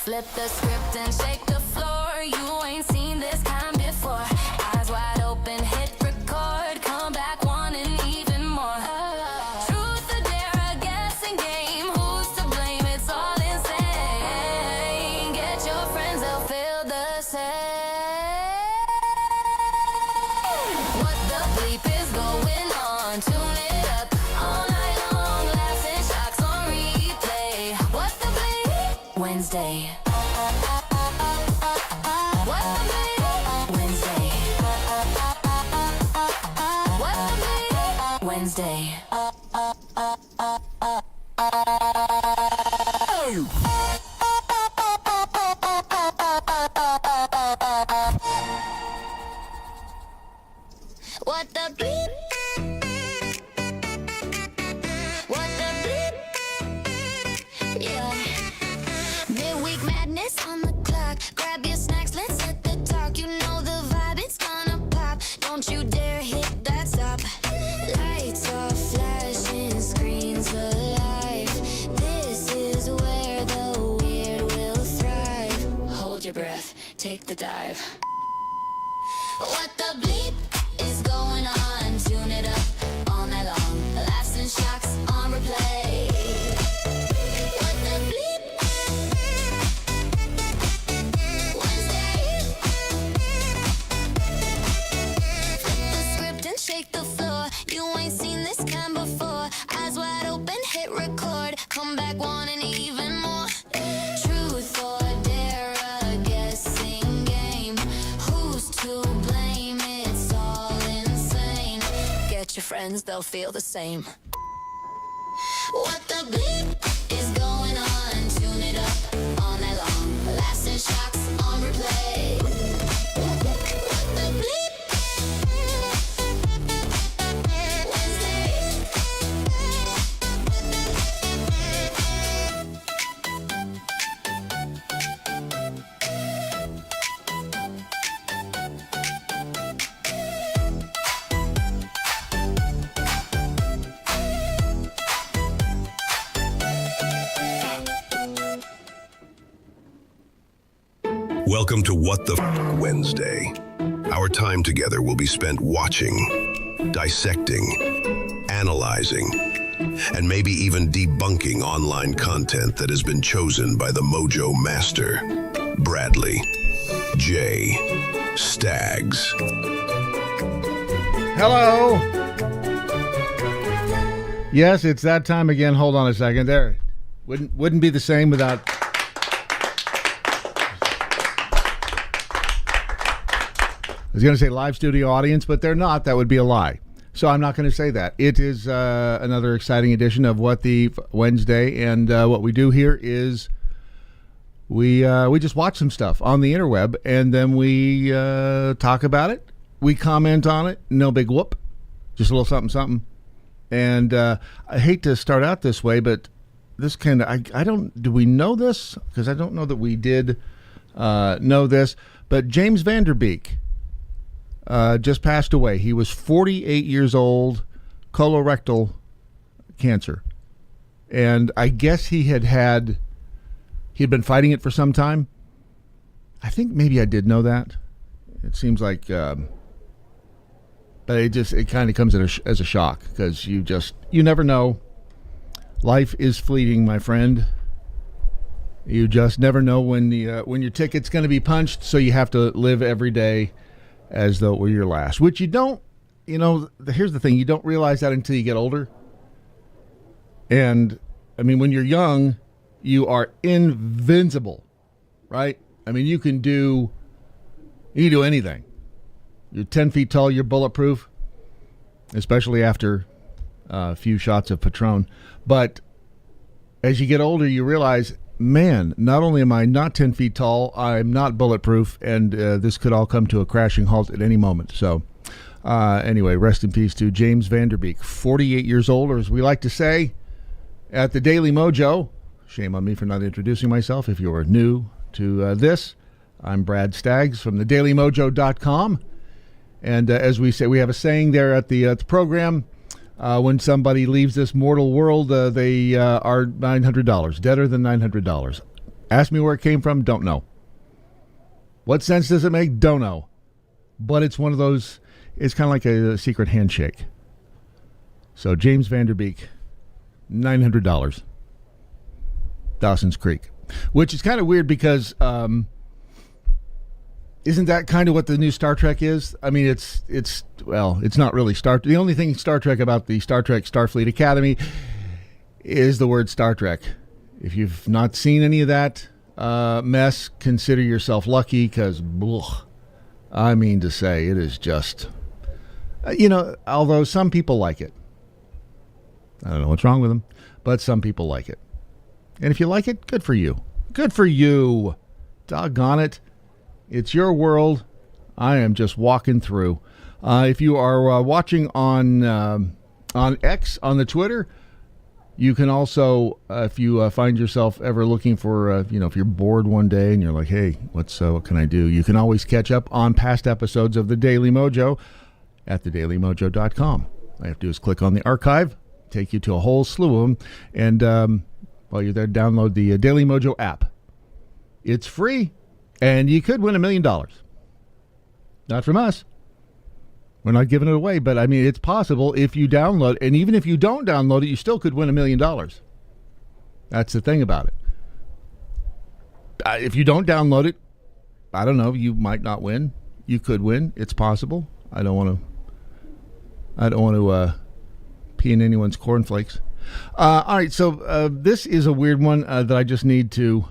Flip the script and shake the floor. You ain't seen this kind before. Eyes wide open, hit record. Come back wanting even more. Truth or dare, a guessing game. Who's to blame? It's all insane. Get your friends, they'll feel the same. What the bleep is going on? Tune it up all night long. Laughs and shocks on replay. What the bleep? Wednesday. What the bleep? Wednesday. What the bleep? Wednesday. What the bleep? What the bleep? Yeah. Midweek madness on the clock. Grab your snacks, let's hit the talk. You know the vibe, it's gonna pop. Don't you dare hit that stop. Lights off, flashing screens alive. This is where the weird will thrive. Hold your breath, take the dive. What the bleep is going on? Tune it up all night long. Laughs and shocks on replay. What the bleep? Wednesday. Flip the script and shake the floor. You ain't seen this kind before. Eyes wide open, hit record. Come back wanting even more. Truth or dare, a guessing game. Who's to blame? It's all insane. Get your friends, they'll feel the same. What the bleep is going on? Tune it up all night long. Laughs and shocks on replay. What the bleep? Wednesday. Welcome to What the F Wednesday. Our time together will be spent watching, dissecting, analyzing, and maybe even debunking online content that has been chosen by the Mojo Master, Bradley J. Staggs. Hello. Yes, it's that time again. Hold on a second. There. Wouldn't be the same without. I was going to say live studio audience, but they're not. That would be a lie. So I'm not going to say that. It is another exciting edition of What the Wednesday, and what we do here is we just watch some stuff on the interweb, and then we talk about it. We comment on it. No big whoop. Just a little something, something. And I hate to start out this way, but this kind of, I don't, do we know this? Because I don't know that we did know this, but James Vanderbeek just passed away. He was 48 years old, colorectal cancer. And I guess he had been fighting it for some time. I think maybe I did know that. It seems like, but it kind of comes as a shock because you never know. Life is fleeting, my friend. You just never know when your ticket's going to be punched, so you have to live every day as though it were your last, which you don't, here's the thing, you don't realize that until you get older. And, I mean, when you're young, you are invincible, right? I mean, you can do anything. You're 10 feet tall, you're bulletproof, especially after a few shots of Patron. But as you get older, you realize, man, not only am I not 10 feet tall, I'm not bulletproof, and this could all come to a crashing halt at any moment. So anyway, rest in peace to James Vanderbeek, 48 years old, or as we like to say at the Daily Mojo. Shame on me for not introducing myself. If you're new to this, I'm Brad Staggs from thedailymojo.com. And as we say, we have a saying there at the program. When somebody leaves this mortal world, they are $900, deader than $900. Ask me where it came from, don't know. What sense does it make? Don't know. But it's one of those, it's kind of like a secret handshake. So James Vanderbeek, $900. Dawson's Creek. Which is kind of weird because isn't that kind of what the new Star Trek is? I mean, it's not really Star. The only thing Star Trek about the Star Trek Starfleet Academy is the word Star Trek. If you've not seen any of that mess, consider yourself lucky because, I mean to say, it is just, although some people like it. I don't know what's wrong with them, but some people like it. And if you like it, good for you. Good for you. Doggone it. It's your world. I am just walking through. If you are watching on X, on the Twitter, you can also, if you find yourself ever looking for, if you're bored one day and you're like, hey, what can I do? You can always catch up on past episodes of The Daily Mojo at thedailymojo.com. All you have to do is click on the archive, take you to a whole slew of them, and while you're there, download the Daily Mojo app. It's free, and you could win $1 million. Not from us. We're not giving it away, but I mean, it's possible if you download, and even if you don't download it, you still could win $1 million. That's the thing about it. If you don't download it, I don't know, you might not win. You could win. It's possible. I don't want to pee in anyone's cornflakes. All right, so this is a weird one that I just need to...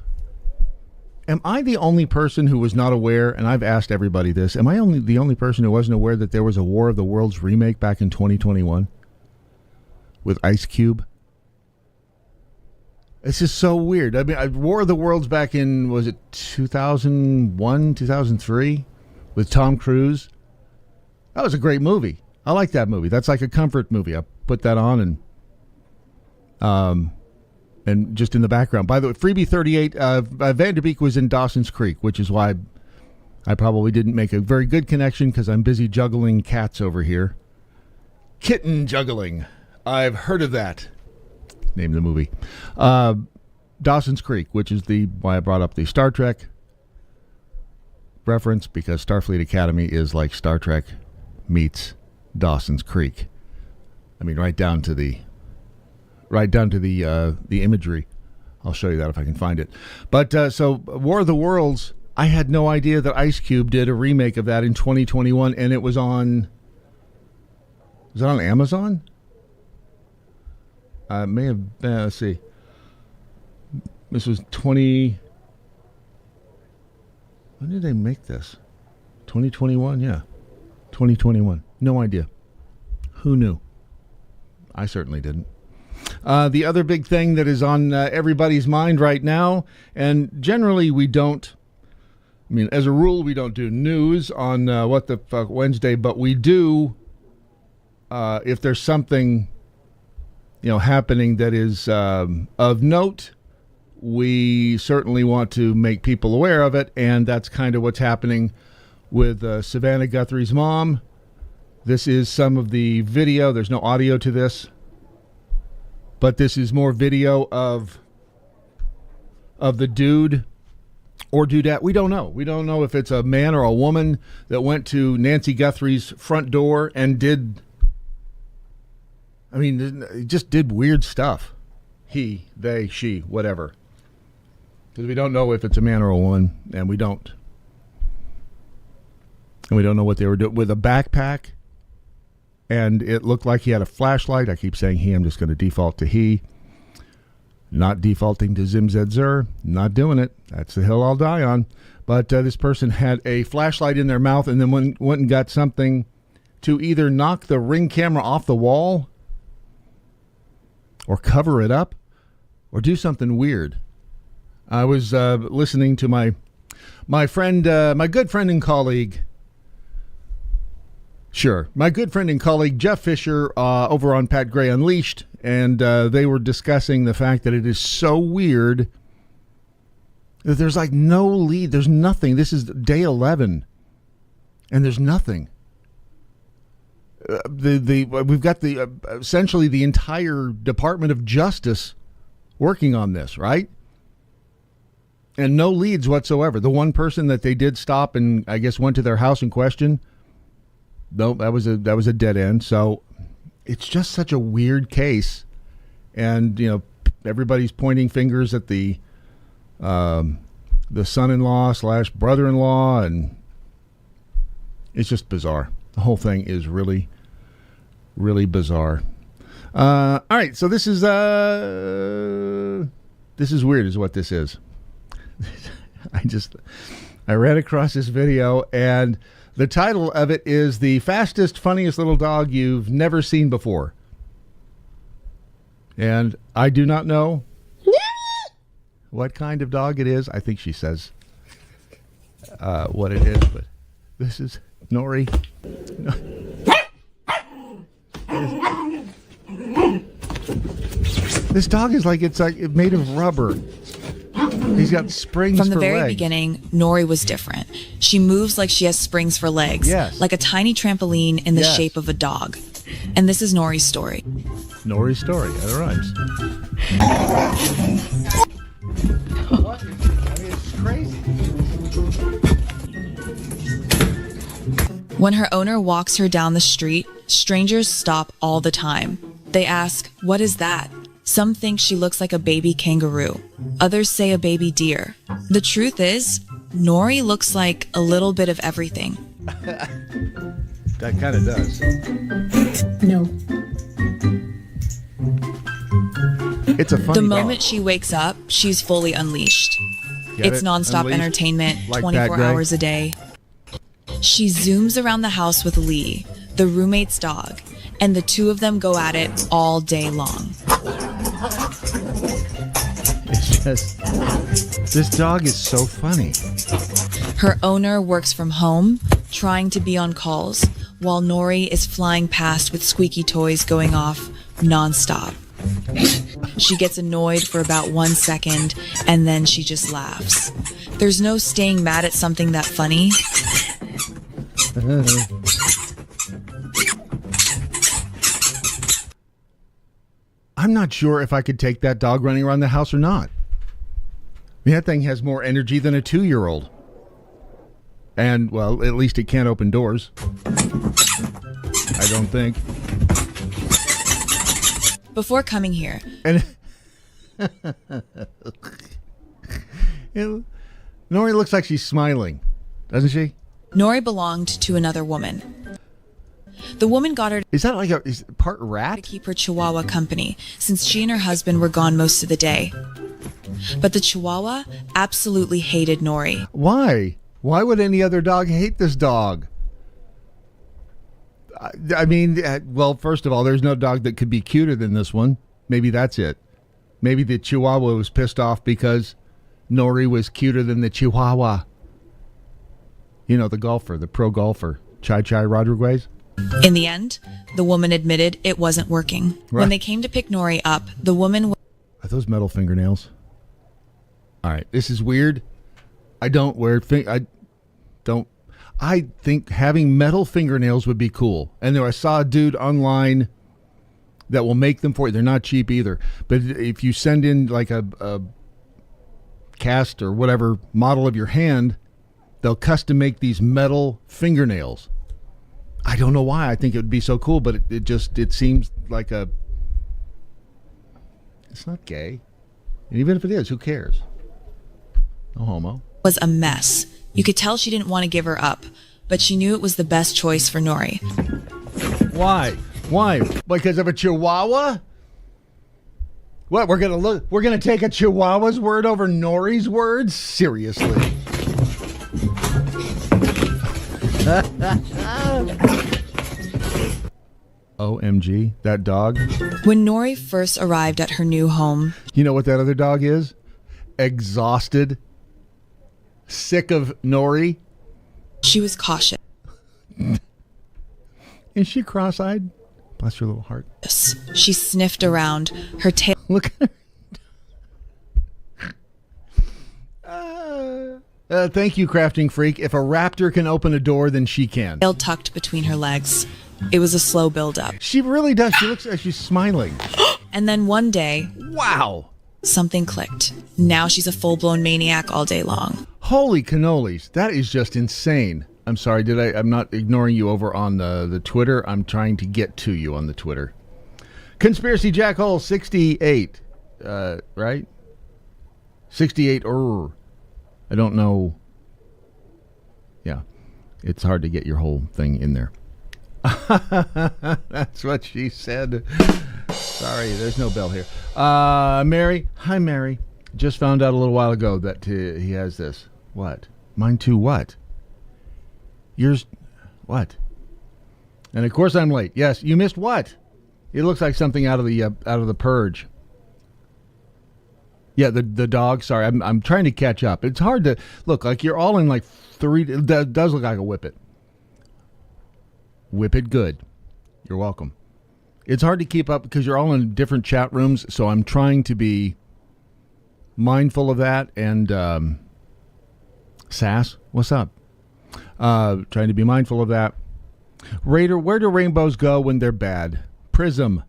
Am I the only person who was not aware, and I've asked everybody this, am I the only person who wasn't aware that there was a War of the Worlds remake back in 2021 with Ice Cube? It's just so weird. I mean, War of the Worlds back in, was it 2001, 2003 with Tom Cruise? That was a great movie. I like that movie. That's like a comfort movie. I put that on and just in the background. By the way, Freebie 38, Vanderbeek was in Dawson's Creek, which is why I probably didn't make a very good connection because I'm busy juggling cats over here. Kitten juggling. I've heard of that. Name the movie. Dawson's Creek, which is why I brought up the Star Trek reference, because Starfleet Academy is like Star Trek meets Dawson's Creek. I mean, right down to the imagery. I'll show you that if I can find it. But so War of the Worlds, I had no idea that Ice Cube did a remake of that in 2021, and it was on. Was it on Amazon? May have. Let's see. This was 20. When did they make this? 2021, yeah, 2021. No idea. Who knew? I certainly didn't. The other big thing that is on everybody's mind right now, and generally we don't, I mean, as a rule, we don't do news on What the Fuck Wednesday, but we do, if there's something, happening that is of note, we certainly want to make people aware of it, and that's kind of what's happening with Savannah Guthrie's mom. This is some of the video. There's no audio to this. But this is more video of the dude or dudette. We don't know. We don't know if it's a man or a woman that went to Nancy Guthrie's front door and just did weird stuff. He, they, she, whatever. Because we don't know if it's a man or a woman, and we don't. And we don't know what they were doing with a backpack. And it looked like he had a flashlight. I keep saying he. I'm just going to default to he. Not defaulting to Zim Zed Zer. Not doing it. That's the hill I'll die on. But this person had a flashlight in their mouth and then went and got something to either knock the Ring camera off the wall or cover it up or do something weird. I was listening to my friend, my good friend and colleague, my good friend and colleague Jeff Fisher over on Pat Gray Unleashed, and they were discussing the fact that it is so weird that there's like no lead. There's nothing. This is day 11, and there's nothing. We've got essentially the entire Department of Justice working on this, right? And no leads whatsoever. The one person that they did stop and I guess went to their house in question, no, that was a dead end. So it's just such a weird case. And, everybody's pointing fingers at the son-in-law / brother-in-law, and it's just bizarre. The whole thing is really, really bizarre. All right, so this is weird is what this is. I ran across this video, and the title of it is The Fastest, Funniest Little Dog You've Never Seen Before. And I do not know what kind of dog it is. I think she says what it is, but this is Nori. This dog is like it's made of rubber. He's got springs From the for very legs. beginning, Nori was different. She moves like she has springs for legs, Yes. like a tiny trampoline in the Yes. shape of a dog. And this is Nori's story. Nori's story. That rhymes. What? I mean, it's crazy. When her owner walks her down the street, strangers stop all the time. They ask, "What is that?" Some think she looks like a baby kangaroo. Others say a baby deer. The truth is, Nori looks like a little bit of everything. That kind of does. No. It's a funny The moment dog. she wakes up, she's fully unleashed. Get It's it? nonstop Unleashed? entertainment, Like 24 that, Greg? hours a day. She zooms around the house with Lee, the roommate's dog, and the two of them go at it all day long. It's just, this dog is so funny. Her owner works from home, trying to be on calls, while Nori is flying past with squeaky toys going off nonstop. She gets annoyed for about 1 second, and then she just laughs. There's no staying mad at something that funny. I'm not sure if I could take that dog running around the house or not. I mean, that thing has more energy than a 2-year-old. And, well, at least it can't open doors. I don't think. Before coming here, And Nori looks like she's smiling, doesn't she? Nori belonged to another woman. The woman got her Is that like is it part to rat? keep her Chihuahua company, since she and her husband were gone most of the day. But the Chihuahua absolutely hated Nori. Why? Why would any other dog hate this dog? I mean, well, first of all, there's no dog that could be cuter than this one. Maybe that's it. Maybe the Chihuahua was pissed off because Nori was cuter than the Chihuahua. You know, the golfer, the pro golfer, Chai Rodriguez. In the end, the woman admitted it wasn't working. Right. When they came to pick Nori up, the woman Are those metal fingernails? All right, this is weird. I don't wear I think having metal fingernails would be cool. And I saw a dude online that will make them for you. They're not cheap either. But if you send in like a cast or whatever model of your hand, they'll custom make these metal fingernails. I don't know why I think it would be so cool, but it seems like it's not gay. And even if it is, who cares? No homo. was a mess. You could tell she didn't want to give her up, but she knew it was the best choice for Nori. Why? Why? Because of a Chihuahua? What, we're gonna take a Chihuahua's word over Nori's words? Seriously. OMG, that dog. When Nori first arrived at her new home, You know what that other dog is? Exhausted. Sick of Nori. she was cautious. Is she cross-eyed? Bless her little heart. She sniffed around, her tail Look at her. Thank you, crafting freak. If a raptor can open a door, then she can. tucked between her legs. It was a slow build-up. She really does. She looks like she's smiling. And then one day, Wow. Something clicked. Now she's a full-blown maniac all day long. Holy cannolis. That is just insane. I'm sorry, I'm not ignoring you over on the Twitter. I'm trying to get to you on the Twitter. Conspiracy Jackhole 68. Right? 68. I don't know. Yeah. It's hard to get your whole thing in there. That's what she said. Sorry, there's no bell here. Mary. Hi, Mary. Just found out a little while ago that he has this. What? Mine too what? Yours what? And of course I'm late. Yes, you missed what? It looks like something out of the Purge. Yeah, the dog. Sorry, I'm trying to catch up. It's hard to look like you're all in like three. It does look like a whippet. Whip it good. You're welcome. It's hard to keep up because you're all in different chat rooms, so I'm trying to be mindful of that. And Sass, what's up? Trying to be mindful of that. Raider, where do rainbows go when they're bad? Prism.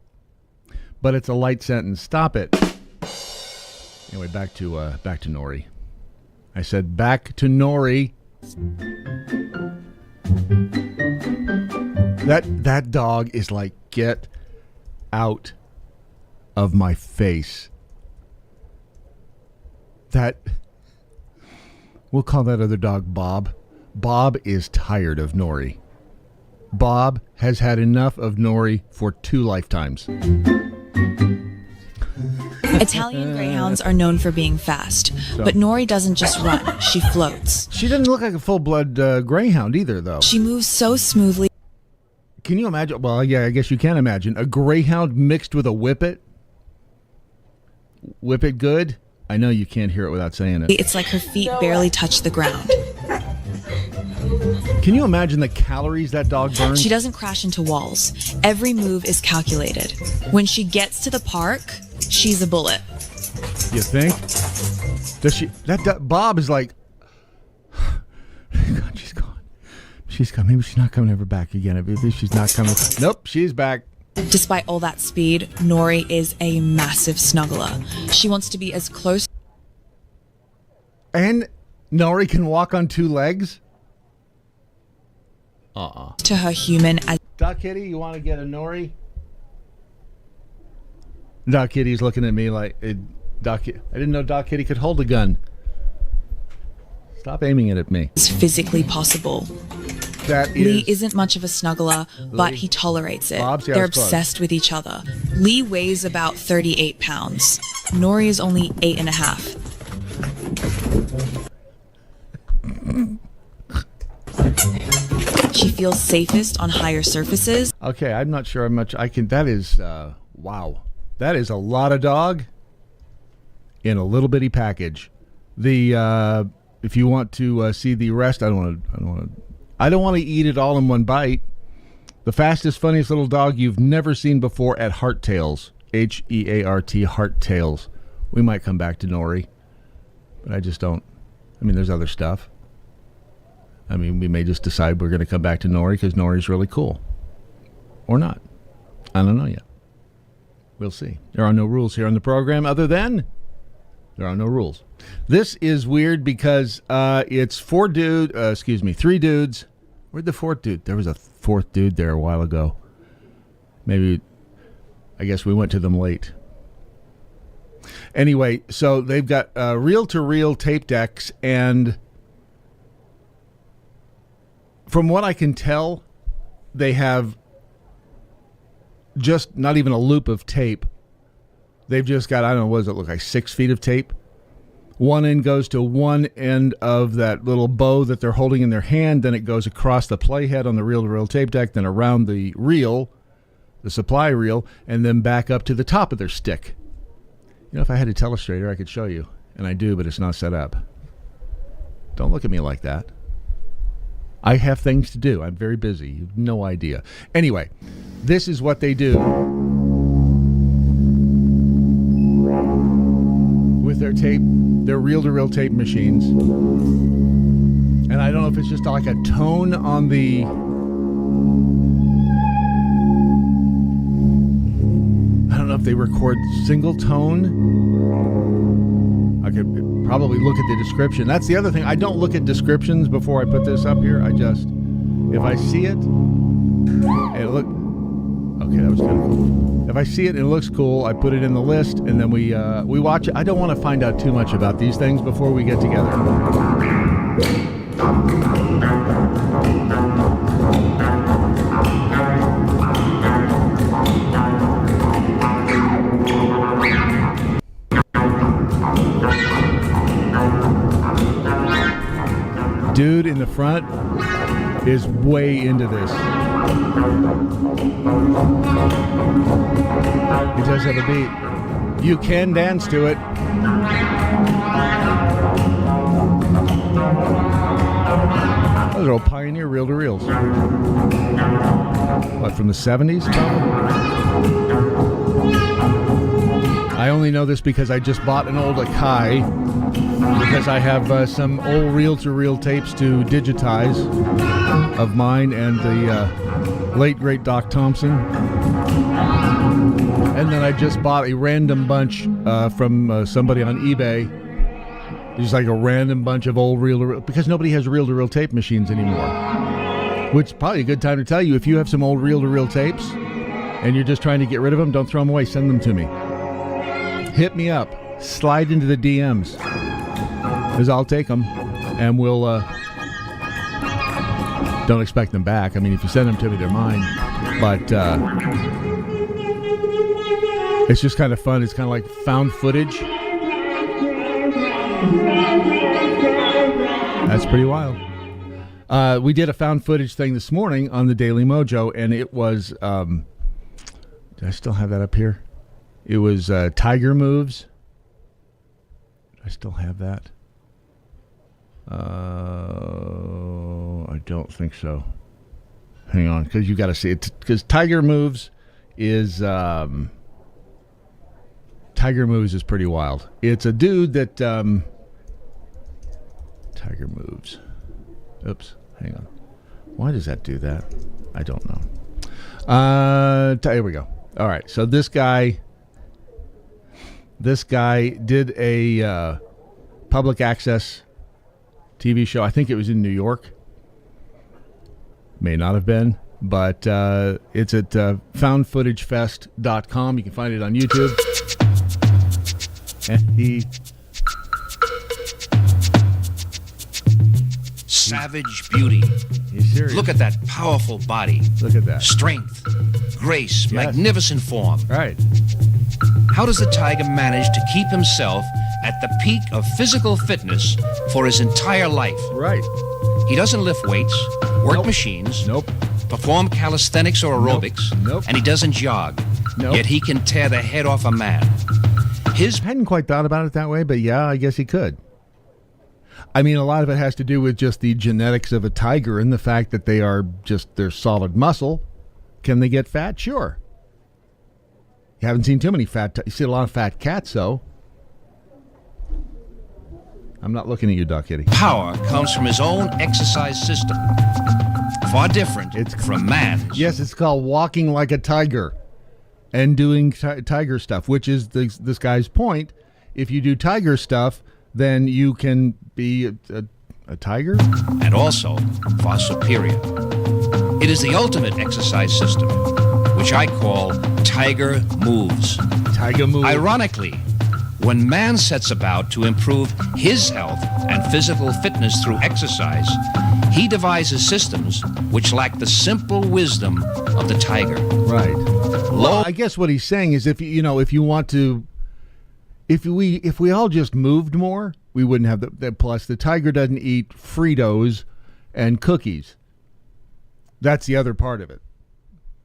But it's a light sentence. Stop it. Anyway, back to Nori. I said back to Nori. That dog is like, get out of my face. We'll call that other dog Bob. Bob is tired of Nori. Bob has had enough of Nori for 2 lifetimes. Italian greyhounds are known for being fast, but Nori doesn't just run, she floats. She doesn't look like a full-blood greyhound either, though. She moves so smoothly. Can you imagine? Well, yeah, I guess you can imagine. A greyhound mixed with a whippet? Whippet good? I know you can't hear it without saying it. It's like her feet barely touch the ground. Can you imagine the calories that dog burns? She doesn't crash into walls. Every move is calculated. When she gets to the park, she's a bullet. You think? Does she? Bob is like, God, she's gone. She's gone. Maybe she's not coming ever back again. Maybe she's not coming. Nope, she's back. Despite all that speed, Nori is a massive snuggler. She wants to be as close. And Nori can walk on 2 legs? To her human as. Doc Kitty, you want to get a Nori? Doc Kitty's looking at me like, I didn't know Doc Kitty could hold a gun. Stop aiming it at me. Is physically possible. Lee isn't much of a snuggler, but he tolerates it. They're obsessed with each other. Lee weighs about 38 pounds. Nori is only 8.5. She feels safest on higher surfaces. Okay, I'm not sure how much I can. That is, wow. That is a lot of dog in a little bitty package. If you want to see the rest, I don't want to eat it all in one bite. The fastest, funniest little dog you've never seen before at Heart Tales. H-E-A-R-T, Heart Tales. We might come back to Nori, but I just don't. I mean, there's other stuff. I mean, we may just decide we're going to come back to Nori because Nori's really cool. Or not. I don't know yet. We'll see. There are no rules here on the program other than there are no rules. This is weird because it's 3 dudes. Where'd the 4th dude? There was a 4th dude there a while ago. Maybe, I guess we went to them late. Anyway, so they've got reel-to-reel tape decks, and from what I can tell, they have just not even a loop of tape. They've just got, I don't know, what does it look like, 6 feet of tape? One end goes to one end of that little bow that they're holding in their hand. Then it goes across the playhead on the reel-to-reel tape deck, then around the reel, the supply reel, and then back up to the top of their stick. You know, if I had a telestrator, I could show you. And I do, but it's not set up. Don't look at me like that. I have things to do. I'm very busy. You have no idea. Anyway, this is what they do with their tape, their reel-to-reel tape machines. And I don't know if it's just like a tone on the... I don't know if they record single tone I could probably look at the description. That's the other thing. I don't look at descriptions before I put this up here. I just, if I see it, okay, that was kind of cool. If I see it and it looks cool, I put it in the list, and then we watch it. I don't want to find out too much about these things before we get together. Dude in the front is way into this. He does have a beat. You can dance to it. Those are old Pioneer reel-to-reels. What, from the 70s? I only know this because I just bought an old Akai, because I have some old reel-to-reel tapes to digitize of mine and the late, great Doc Thompson. And then I just bought a random bunch from somebody on eBay. Just like a random bunch of old reel-to-reel, because nobody has reel-to-reel tape machines anymore. Which is probably a good time to tell you, if you have some old reel-to-reel tapes and you're just trying to get rid of them, don't throw them away. Send them to me. Hit me up. Slide into the DMs. Because I'll take them, and we'll, don't expect them back. I mean, if you send them to me, they're mine. But it's just kind of fun. It's kind of like found footage. That's pretty wild. We did a found footage thing this morning on the Daily Mojo, and it was, do I still have that up here? It was Tiger Moves. Do I still have that? I don't think so. Hang on, because you got to see it. Because Tiger Moves is pretty wild. It's a dude that Tiger Moves. Oops, hang on. Why does that do that? I don't know. Here we go. All right, so this guy did a public access TV show. I think it was in New York. May not have been, but it's at foundfootagefest.com. You can find it on YouTube. And savage beauty. He's serious. Look at that powerful body. Look at that. Strength, grace, Yes. magnificent form. Right. How does the tiger manage to keep himself at the peak of physical fitness for his entire life? Right. He doesn't lift weights, work Nope. machines, Nope. perform calisthenics or aerobics, Nope. and he doesn't jog. Nope. Yet he can tear the head off a man. His I hadn't quite thought about it that way, but yeah, I guess he could. I mean, a lot of it has to do with just the genetics of a tiger and the fact that they're solid muscle. Can they get fat? Sure. You haven't seen too many you see a lot of fat cats, though. I'm not looking at you, Doc Kitty. power comes from his own exercise system, far different from man's. Yes, it's called walking like a tiger and doing tiger stuff, which is this guy's point. If you do tiger stuff, then you can be a tiger? And also far superior. It is the ultimate exercise system, which I call Tiger Moves. Tiger move. Ironically, when man sets about to improve his health and physical fitness through exercise, he devises systems which lack the simple wisdom of the tiger. Right. Well, I guess what he's saying is if we all just moved more, we wouldn't have the plus the tiger doesn't eat Fritos and cookies. That's the other part of it.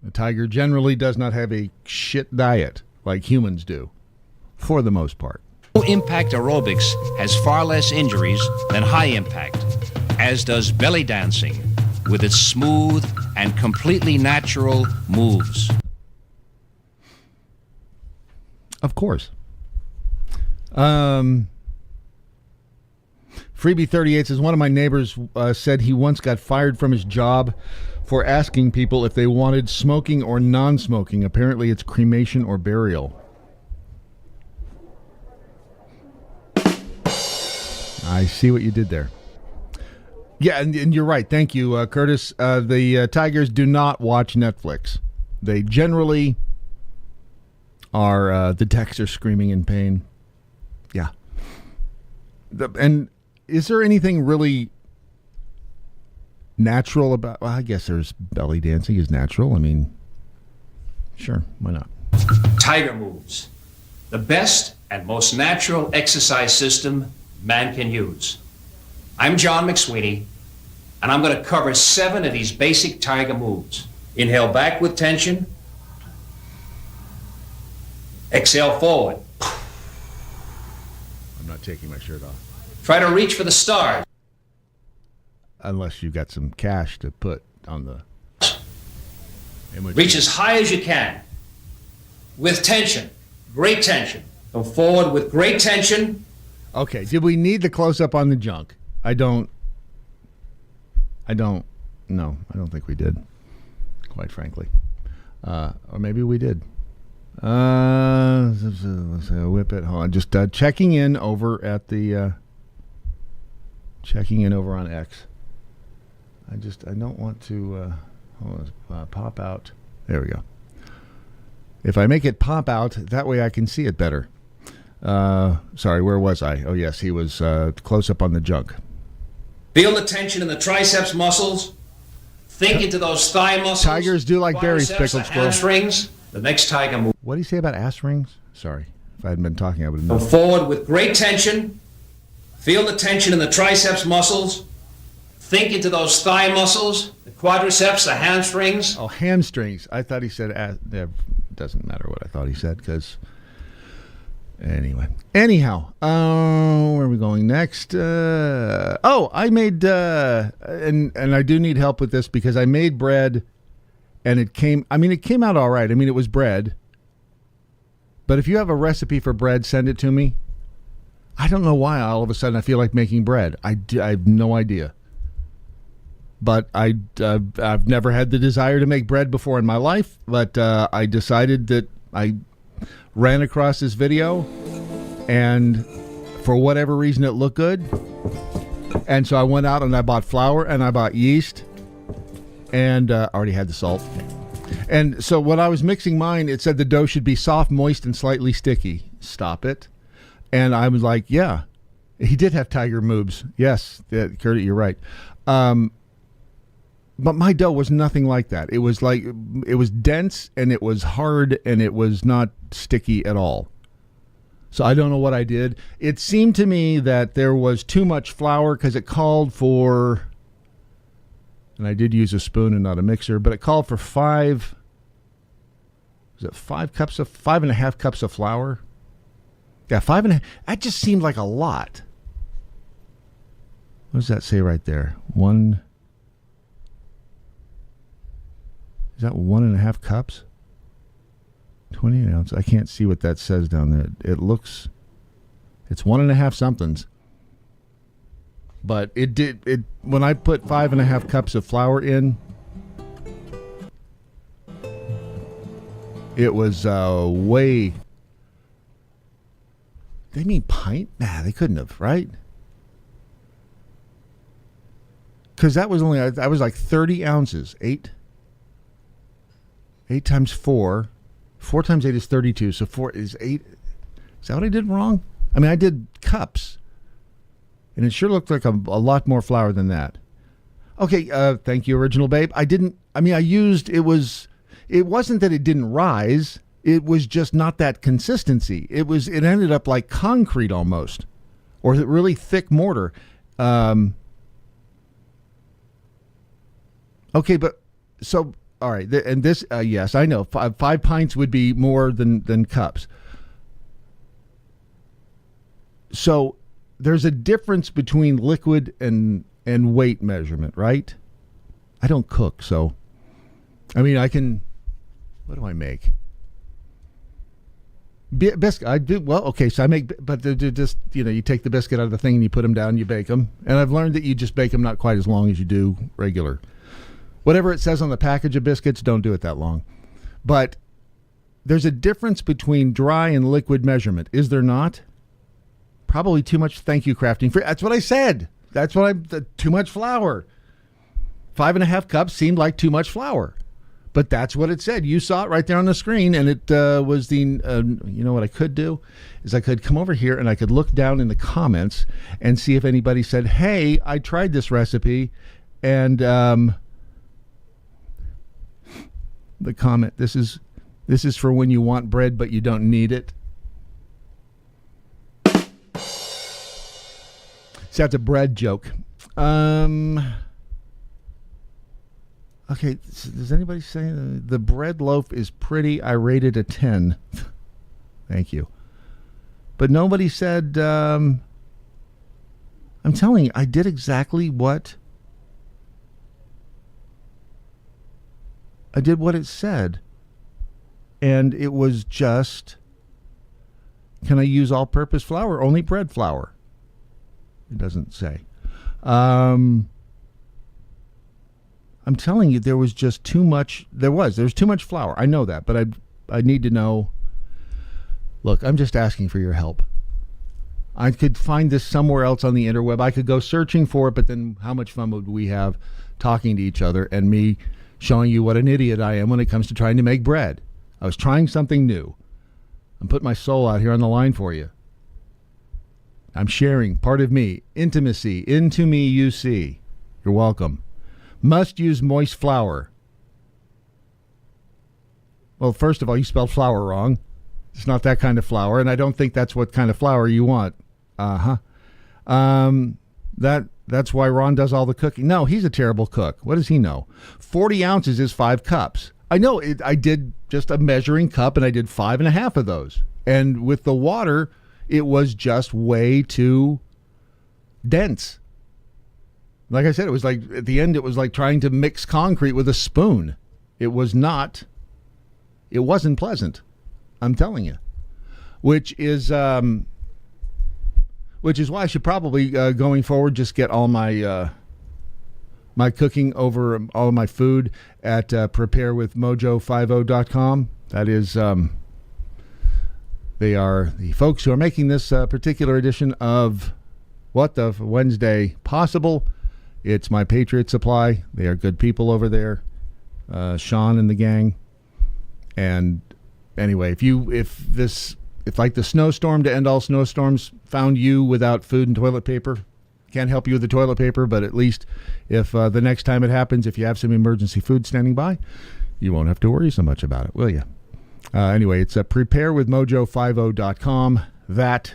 The tiger generally does not have a shit diet like humans do, for the most part. Low impact aerobics has far less injuries than high impact, as does belly dancing with its smooth and completely natural moves. Of course. Freebie 38 says, one of my neighbors said he once got fired from his job for asking people if they wanted smoking or non-smoking. Apparently it's cremation or burial. I see what you did there. Yeah, and you're right. Thank you, Curtis. The tigers do not watch Netflix. They generally are, the decks are screaming in pain. Yeah. And is there anything really natural about, well, I guess there's belly dancing is natural. I mean, sure, why not? Tiger moves. The best and most natural exercise system man can use. I'm John McSweeney, and I'm going to cover 7 of these basic tiger moves. Inhale back with tension. Exhale forward. I'm not taking my shirt off. Try to reach for the stars. Unless you've got some cash to put on the... Reach as high as you can. With tension. Great tension. Come forward with great tension. Okay, did we need the close-up on the junk? I don't think we did, quite frankly. Or maybe we did. Whip it. Hold on. Just checking in over at the... checking in over on X. I don't want to pop out. There we go. If I make it pop out, that way I can see it better. Sorry, where was I? Oh, yes, he was close up on the junk. Feel the tension in the triceps muscles. Think into those thigh muscles. Tigers do like berries, Quadriceps, pickled the squirrel. hamstrings. The next tiger move. What do you say about ass rings? Sorry, if I hadn't been talking, I would have Come known. forward with great tension. Feel the tension in the triceps muscles. Think into those thigh muscles, the quadriceps, the hamstrings. Oh, hamstrings. I thought he said ass. Yeah, doesn't matter what I thought he said, because... Anyway. Anyhow, where are we going next? I made... and I do need help with this, because I made bread, and it came out all right. I mean, it was bread. But if you have a recipe for bread, send it to me. I don't know why all of a sudden I feel like making bread. I have no idea. But I've never had the desire to make bread before in my life. But I decided that I ran across this video, and for whatever reason it looked good. And so I went out and I bought flour and I bought yeast, and already had the salt. And so when I was mixing mine, it said the dough should be soft, moist, and slightly sticky. Stop it. And I was like, yeah, he did have tiger moves. Yes, Curtis, you're right. But my dough was nothing like that. It was dense, and it was hard, and it was not sticky at all. So I don't know what I did. It seemed to me that there was too much flour, because it called for, and I did use a spoon and not a mixer, but it called for 5.5 cups of flour? Yeah, 5.5. That just seemed like a lot. What does that say right there? Is that 1.5 cups? 28 ounces. I can't see what that says down there. It's 1.5 somethings. But when I put 5.5 cups of flour in, it was way. They mean pint? Nah, they couldn't have, right? Because that was I was like 30 ounces. 8 times 4. 4 times 8 is 32. So 4 is 8. Is that what I did wrong? I mean, I did cups. And it sure looked like a lot more flour than that. Okay, thank you, Original Babe. it wasn't that it didn't rise. It was just not that consistency. It ended up like concrete almost, or really thick mortar. Okay, but so, all right. And this, yes, I know 5 pints would be more than cups. So there's a difference between liquid and weight measurement, right? I don't cook, so I mean, what do I make? Biscuit. I do well. Okay, so I make, but they're just, you take the biscuit out of the thing and you put them down, and you bake them. And I've learned that you just bake them not quite as long as you do regular. Whatever it says on the package of biscuits, don't do it that long. But there's a difference between dry and liquid measurement, is there not? Probably too much. Thank you, Crafting Free. That's what I said. Too much flour. 5.5 cups seemed like too much flour. But that's what it said. You saw it right there on the screen, and it was the, you know what I could do? Is I could come over here and I could look down in the comments and see if anybody said, hey, I tried this recipe, and the comment, this is for when you want bread but you don't need it. See, that's a bread joke. Okay, does anybody say the bread loaf is pretty? I rated a 10. Thank you. But nobody said, I'm telling you, I did exactly what it said. And it was just, can I use all-purpose flour? Only bread flour. It doesn't say. I'm telling you, there was just too much. There's too much flour. I know that, but I need to know. Look, I'm just asking for your help. I could find this somewhere else on the interweb. I could go searching for it, but then how much fun would we have talking to each other and me showing you what an idiot I am when it comes to trying to make bread? I was trying something new. I'm putting my soul out here on the line for you. I'm sharing part of me. Intimacy. Into me you see. You're welcome. Must use moist flour. Well, first of all, you spelled flour wrong. It's not that kind of flour, and I don't think that's what kind of flour you want. That's why Ron does all the cooking. No, he's a terrible cook. What does he know? 40 ounces is 5 cups. I know it. I did just a measuring cup, and I did 5.5 of those. And with the water, it was just way too dense. Like I said, it was like, at the end, it was like trying to mix concrete with a spoon. It wasn't pleasant. I'm telling you. Which is why I should probably, going forward, just get all my my cooking over, all of my food at preparewithmojo50.com. That is, they are the folks who are making this particular edition of What the Wednesday possible. It's my Patriot Supply. They are good people over there. Sean and the gang. And anyway, if like the snowstorm to end all snowstorms found you without food and toilet paper, can't help you with the toilet paper, but at least if the next time it happens, if you have some emergency food standing by, you won't have to worry so much about it, will you? Anyway, it's preparewithmojo50.com. That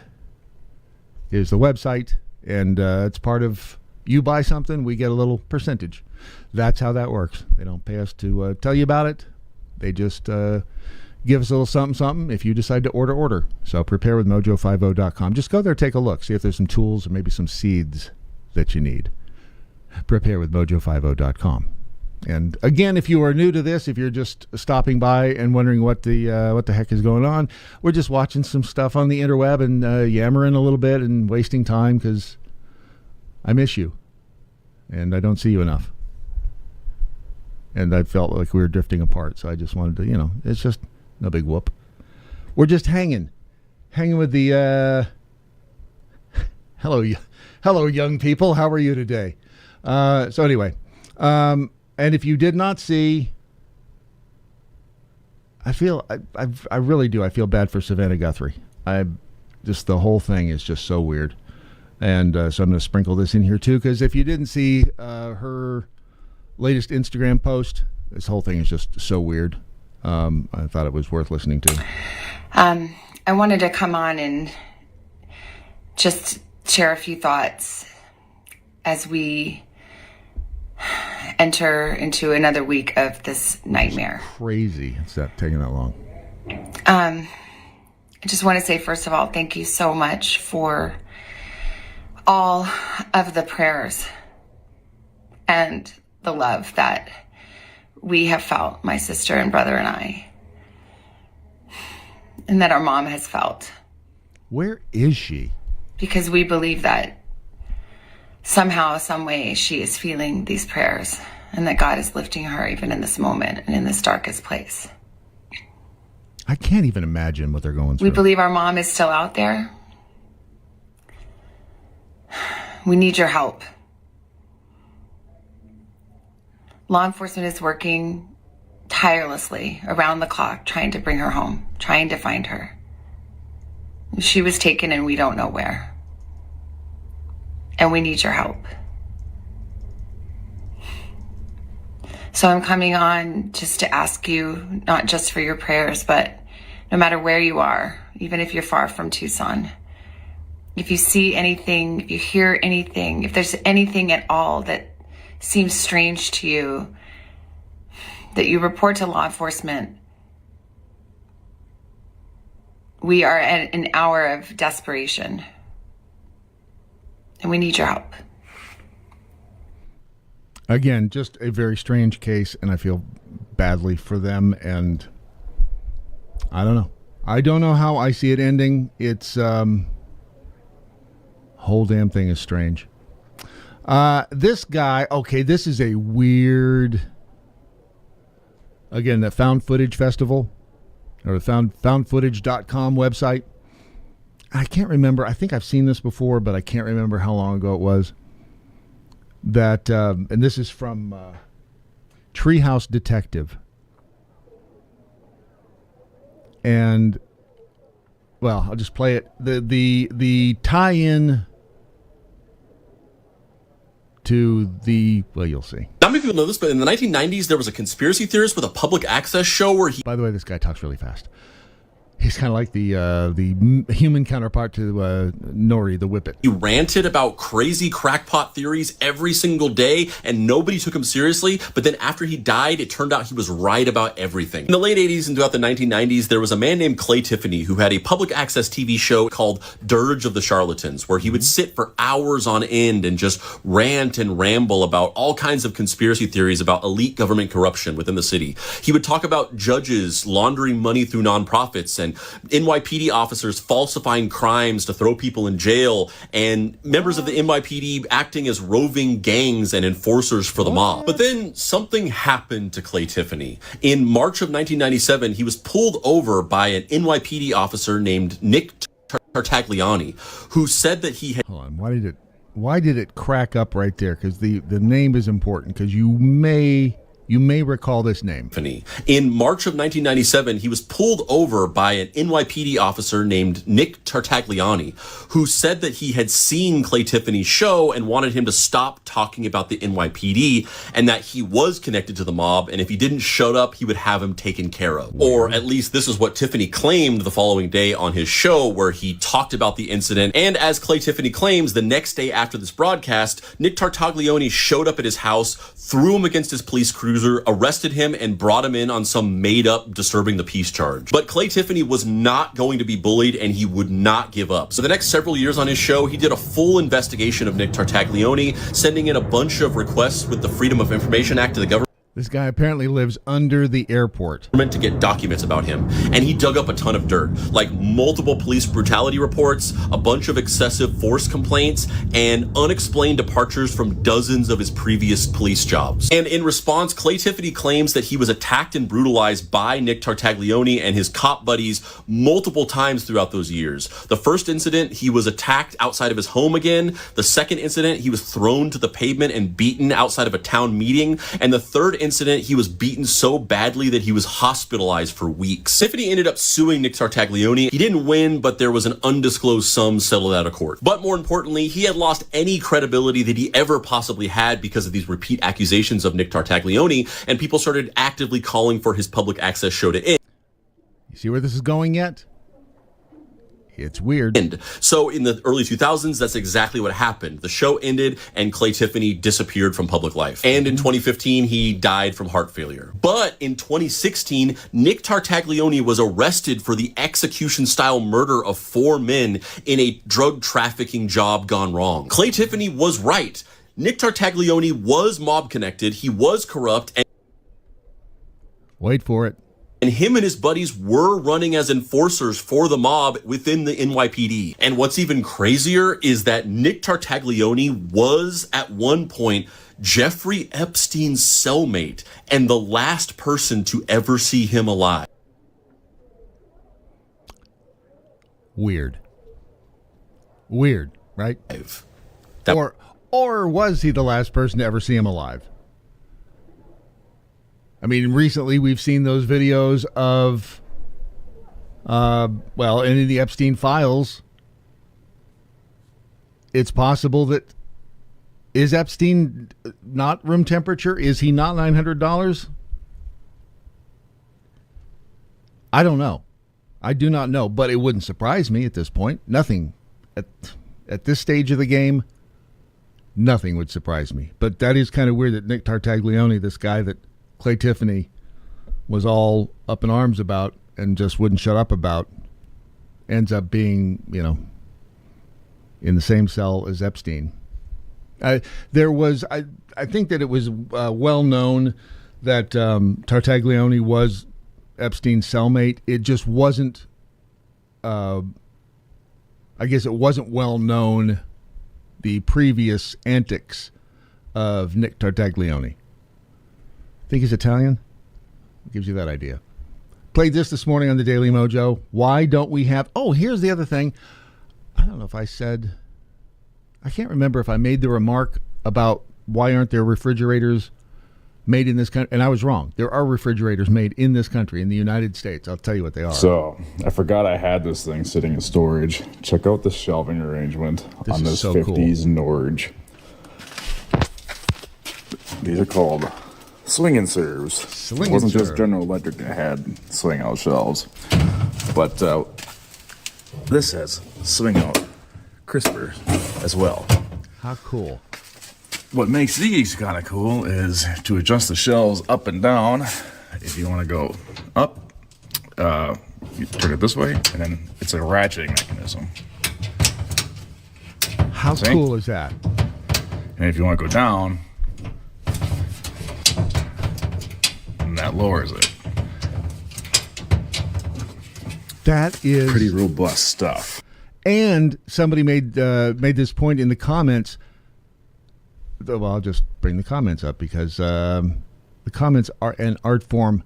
is the website, and it's part of, you buy something, we get a little percentage. That's how that works. They don't pay us to tell you about it. They just give us a little something if you decide to order. So preparewithmojo50.com. Just go there, take a look, see if there's some tools or maybe some seeds that you need. Preparewithmojo50.com. And again, if you are new to this, if you're just stopping by and wondering what the heck is going on, we're just watching some stuff on the interweb and yammering a little bit and wasting time because I miss you, and I don't see you enough. And I felt like we were drifting apart, so I just wanted to, it's just no big whoop. We're just hanging with the, hello, young people. How are you today? So anyway, and if you did not see, I really do. I feel bad for Savannah Guthrie. The whole thing is just so weird. And so I'm going to sprinkle this in here, too, because if you didn't see her latest Instagram post, this whole thing is just so weird. I thought it was worth listening to. I wanted to come on and just share a few thoughts as we enter into another week of this nightmare. Crazy. It's taking that long. I just want to say, first of all, thank you so much for all of the prayers and the love that we have felt, my sister and brother and I, and that our mom has felt. Where is she? Because we believe that somehow, some way, she is feeling these prayers and that God is lifting her even in this moment and in this darkest place. I can't even imagine what they're going through. We believe our mom is still out there. We need your help. Law enforcement is working tirelessly around the clock trying to bring her home, trying to find her. She was taken and we don't know where. And we need your help. So I'm coming on just to ask you, not just for your prayers, but no matter where you are, even if you're far from Tucson, if you see anything, if you hear anything, if there's anything at all that seems strange to you, that you report to law enforcement. We are at an hour of desperation, and we need your help. Again, just a very strange case, and I feel badly for them, and I don't know. I don't know how I see it ending. It's whole damn thing is strange. This guy, okay, this is a weird, again, the Found Footage Festival, or the foundfootage.com website. I can't remember. I think I've seen this before, but I can't remember how long ago it was. That, and this is from Treehouse Detective. And, well, I'll just play it. The tie-in to the, well, you'll see. Not many people know this, but in the 1990s, there was a conspiracy theorist with a public access show where he... By the way, this guy talks really fast. He's kind of like the human counterpart to Nori, the Whippet. He ranted about crazy crackpot theories every single day, and nobody took him seriously. But then after he died, it turned out he was right about everything. In the late 80s and throughout the 1990s, there was a man named Clay Tiffany who had a public access TV show called Dirge of the Charlatans, where he would sit for hours on end and just rant and ramble about all kinds of conspiracy theories about elite government corruption within the city. He would talk about judges laundering money through nonprofits and NYPD officers falsifying crimes to throw people in jail, and members of the NYPD acting as roving gangs and enforcers for the mob. But then something happened to Clay Tiffany. In March of 1997, he was pulled over by an NYPD officer named Nick Tartagliani, who said that he had... Hold on, why did it crack up right there? Because the name is important, because you may recall this name. In March of 1997, he was pulled over by an NYPD officer named Nick Tartagliani, who said that he had seen Clay Tiffany's show and wanted him to stop talking about the NYPD, and that he was connected to the mob, and if he didn't shut up, he would have him taken care of. Or at least this is what Tiffany claimed the following day on his show, where he talked about the incident. And as Clay Tiffany claims, the next day after this broadcast, Nick Tartagliani showed up at his house, threw him against his police cruiser, arrested him, and brought him in on some made-up disturbing the peace charge. But Clay Tiffany was not going to be bullied, and he would not give up. So the next several years on his show, he did a full investigation of Nick Tartagliani, sending in a bunch of requests with the Freedom of Information Act to the government. This guy apparently lives under the airport. To get documents about him, and he dug up a ton of dirt, like multiple police brutality reports, a bunch of excessive force complaints, and unexplained departures from dozens of his previous police jobs. And in response, Clay Tiffany claims that he was attacked and brutalized by Nick Tartagliani and his cop buddies multiple times throughout those years. The first incident, he was attacked outside of his home again. The second incident, he was thrown to the pavement and beaten outside of a town meeting. And the third incident, he was beaten so badly that he was hospitalized for weeks. Tiffany ended up suing Nick Tartagliani. He didn't win, but there was an undisclosed sum settled out of court. But more importantly, he had lost any credibility that he ever possibly had because of these repeat accusations of Nick Tartagliani, and people started actively calling for his public access show to end. You see where this is going yet? It's weird. So in the early 2000s, that's exactly what happened. The show ended and Clay Tiffany disappeared from public life. And in 2015, he died from heart failure. But in 2016, Nick Tartagliani was arrested for the execution-style murder of 4 men in a drug trafficking job gone wrong. Clay Tiffany was right. Nick Tartagliani was mob-connected, he was corrupt, and wait for it. And him and his buddies were running as enforcers for the mob within the NYPD. And what's even crazier is that Nick Tartagliani was, at one point, Jeffrey Epstein's cellmate and the last person to ever see him alive. Weird, right? Or was he the last person to ever see him alive? I mean, recently we've seen those videos of, any of the Epstein files. It's possible that, is Epstein not room temperature? Is he not $900? I don't know. I do not know, but it wouldn't surprise me at this point. Nothing at this stage of the game, nothing would surprise me. But that is kind of weird that Nick Tartaglione, this guy that Clay Tiffany was all up in arms about and just wouldn't shut up about, ends up being, in the same cell as Epstein. I think that it was well known that Tartaglione was Epstein's cellmate. It just wasn't, I guess it wasn't well known, the previous antics of Nick Tartaglione. Think he's Italian? Gives you that idea. Played this morning on the Daily Mojo. Why don't we have... Oh, here's the other thing. I don't know if I said... I can't remember if I made the remark about why aren't there refrigerators made in this country. And I was wrong. There are refrigerators made in this country, in the United States. I'll tell you what they are. So, I forgot I had this thing sitting in storage. Check out the shelving arrangement on this so 50s Norge. These are called swing and serves. It wasn't just General Electric that had swing out shelves. But this says swing out crisper as well. How cool. What makes these kind of cool is to adjust the shelves up and down. If you want to go up, you turn it this way, and then it's a ratcheting mechanism. How cool is that? And if you want to go down, and that lowers it. That is pretty robust stuff. And somebody made this point in the comments. Well, I'll just bring the comments up because the comments are an art form.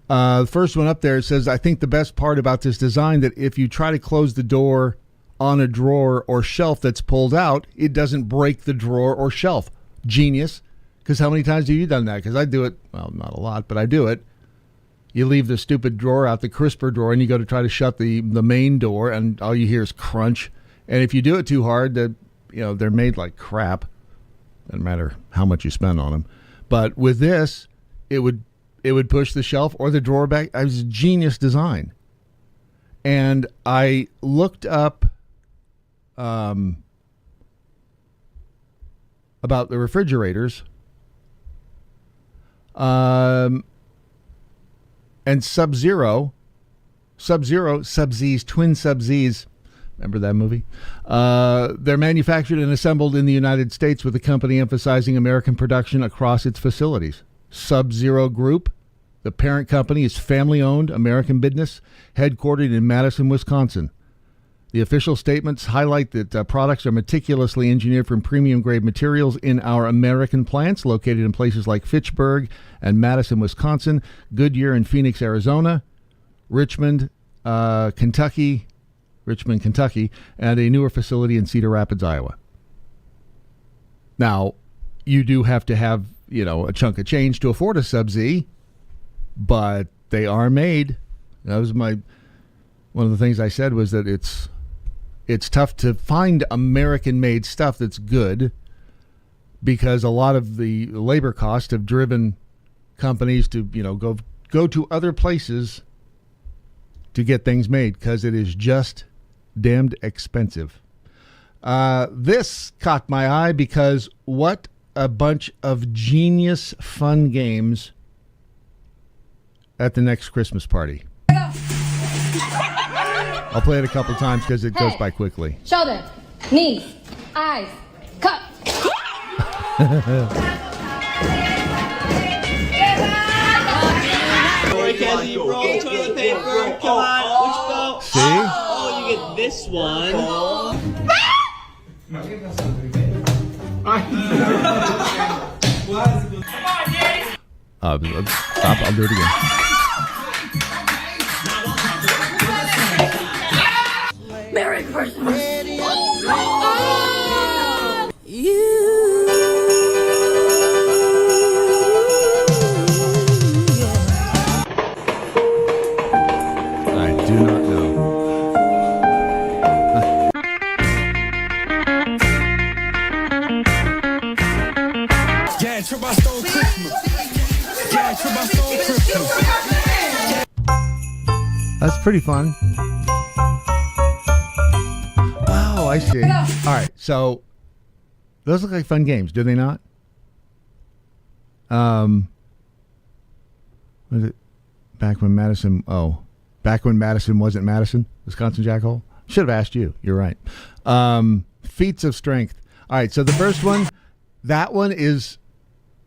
The first one up there says, I think the best part about this design that if you try to close the door on a drawer or shelf that's pulled out, it doesn't break the drawer or shelf. Genius. Because how many times have you done that? Because I do it, well, not a lot, but I do it. You leave the stupid drawer out, the crisper drawer, and you go to try to shut the main door, and all you hear is crunch. And if you do it too hard, they're made like crap. Doesn't matter how much you spend on them. But with this, it would push the shelf or the drawer back. It was a genius design. And I looked up about the refrigerators. And Sub-Zero, Sub-Z's, twin Sub-Z's, remember that movie? They're manufactured and assembled in the United States with the company emphasizing American production across its facilities. Sub-Zero Group, the parent company, is family-owned American business, headquartered in Madison, Wisconsin. The official statements highlight that products are meticulously engineered from premium-grade materials in our American plants located in places like Fitchburg and Madison, Wisconsin, Goodyear and Phoenix, Arizona, Richmond, Kentucky, and a newer facility in Cedar Rapids, Iowa. Now, you do have to have, a chunk of change to afford a Sub-Z, but they are made. That was one of the things I said was that it's tough to find American-made stuff that's good because a lot of the labor costs have driven companies to, go to other places to get things made because it is just damned expensive. This caught my eye because what a bunch of genius fun games at the next Christmas party. I'll play it a couple times because it goes by quickly. Shoulder, knees, eyes, cut. Mackenzie, you broke toilet paper. Come on, let's go. See? Oh, you get this one. Stop, I'll do it again. Merry Christmas. I do not know. Yeah, trip I stole Christmas. Yeah, trip I stole Christmas. That's pretty fun. Oh, I see. All right, so those look like fun games, do they not? Was it back when Madison? Oh, back when Madison wasn't Madison, Wisconsin Jackhole. Should have asked you. You're right. Feats of strength. All right, so the first one, that one is,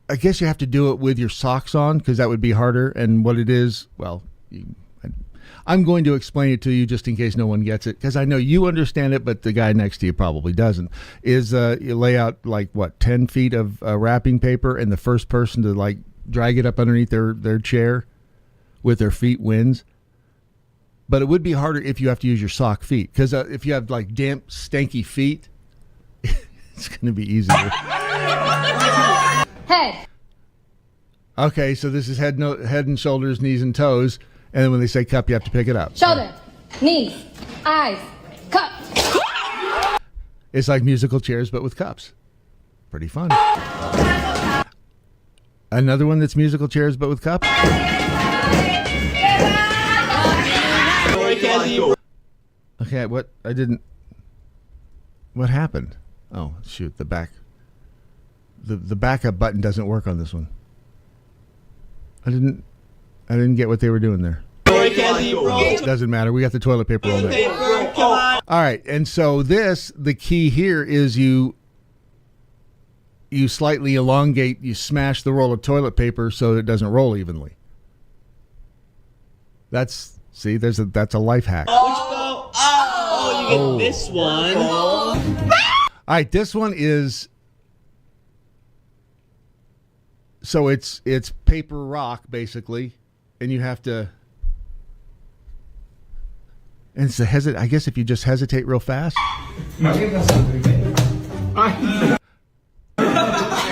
I guess you have to do it with your socks on because that would be harder. And what it is, well, I'm going to explain it to you just in case no one gets it because I know you understand it, but the guy next to you probably doesn't. Is you lay out like, 10 feet of wrapping paper and the first person to like drag it up underneath their chair with their feet wins. But it would be harder if you have to use your sock feet because if you have like damp, stanky feet, it's going to be easier. Head. Okay, so this is head and shoulders, knees and toes. And then when they say cup, you have to pick it up. Shoulder. Knees. Eyes. Cup. It's like musical chairs, but with cups. Pretty fun. Another one that's musical chairs, but with cups. Okay, what happened? Oh, shoot, the backup button doesn't work on this one. I didn't get what they were doing there. Doesn't matter. We got the toilet paper roll there. All right, and so the key here is you slightly elongate, you smash the roll of toilet paper so it doesn't roll evenly. That's a life hack. Oh, you get this one. All right, this one is, so it's paper rock basically, and you have to, and it's I guess if you just hesitate real fast.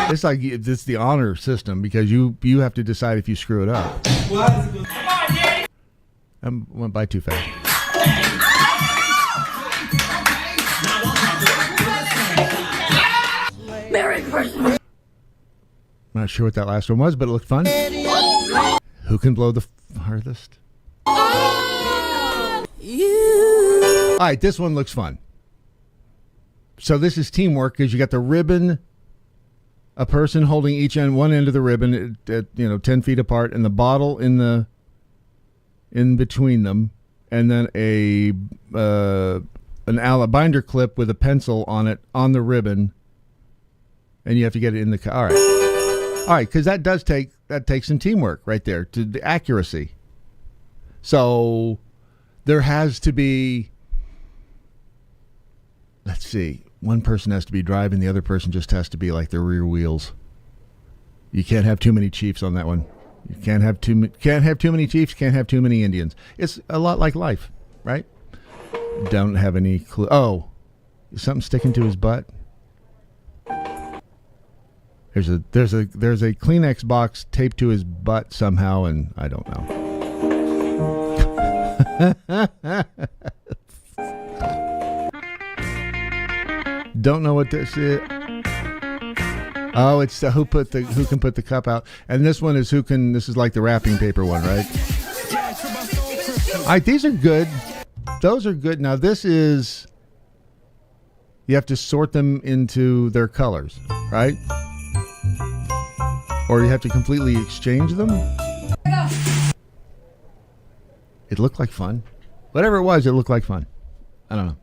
It's like it's the honor system because you have to decide if you screw it up. I went by too fast. Merry Christmas. I'm not sure what that last one was, but it looked fun. Who can blow the farthest? All right, this one looks fun. So this is teamwork because you got the ribbon, a person holding one end of the ribbon at 10 feet apart, and the bottle in between them, and then an binder clip with a pencil on it on the ribbon, and you have to get it in the car. All right, because that takes some teamwork right there to the accuracy. So there has to be, let's see, one person has to be driving, the other person just has to be like the rear wheels. You can't have too many chiefs on that one. You can't have too many chiefs, can't have too many Indians. It's a lot like life, right? Don't have any clue. Oh, is something sticking to his butt? There's a Kleenex box taped to his butt somehow, and I don't know. Don't know what this is. Oh, it's the who can put the cup out, and this one is this is like the wrapping paper one, right? All right, these are good. Those are good. Now this is, you have to sort them into their colors, right? Or you have to completely exchange them. It looked like fun. Whatever it was, it looked like fun. I don't know.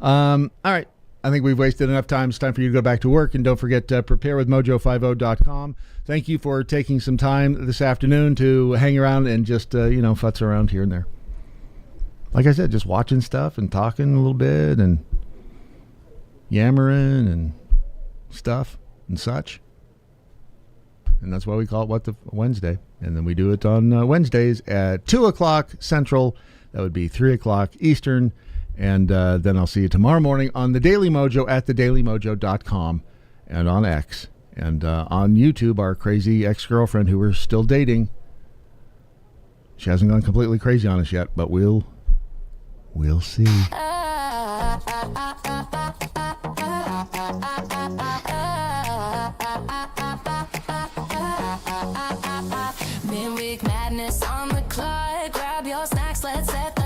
All right. I think we've wasted enough time. It's time for you to go back to work. And don't forget to preparewithmojo50.com. Thank you for taking some time this afternoon to hang around and just, futz around here and there. Like I said, just watching stuff and talking a little bit and yammering and stuff and such. And that's why we call it What the Wednesday. And then we do it on Wednesdays at 2 o'clock Central. That would be 3 o'clock Eastern. And then I'll see you tomorrow morning on The Daily Mojo at thedailymojo.com. and on X. And on YouTube, our crazy ex-girlfriend who we're still dating. She hasn't gone completely crazy on us yet, but we'll see. Midweek madness on the clock. Grab your snacks, let's set the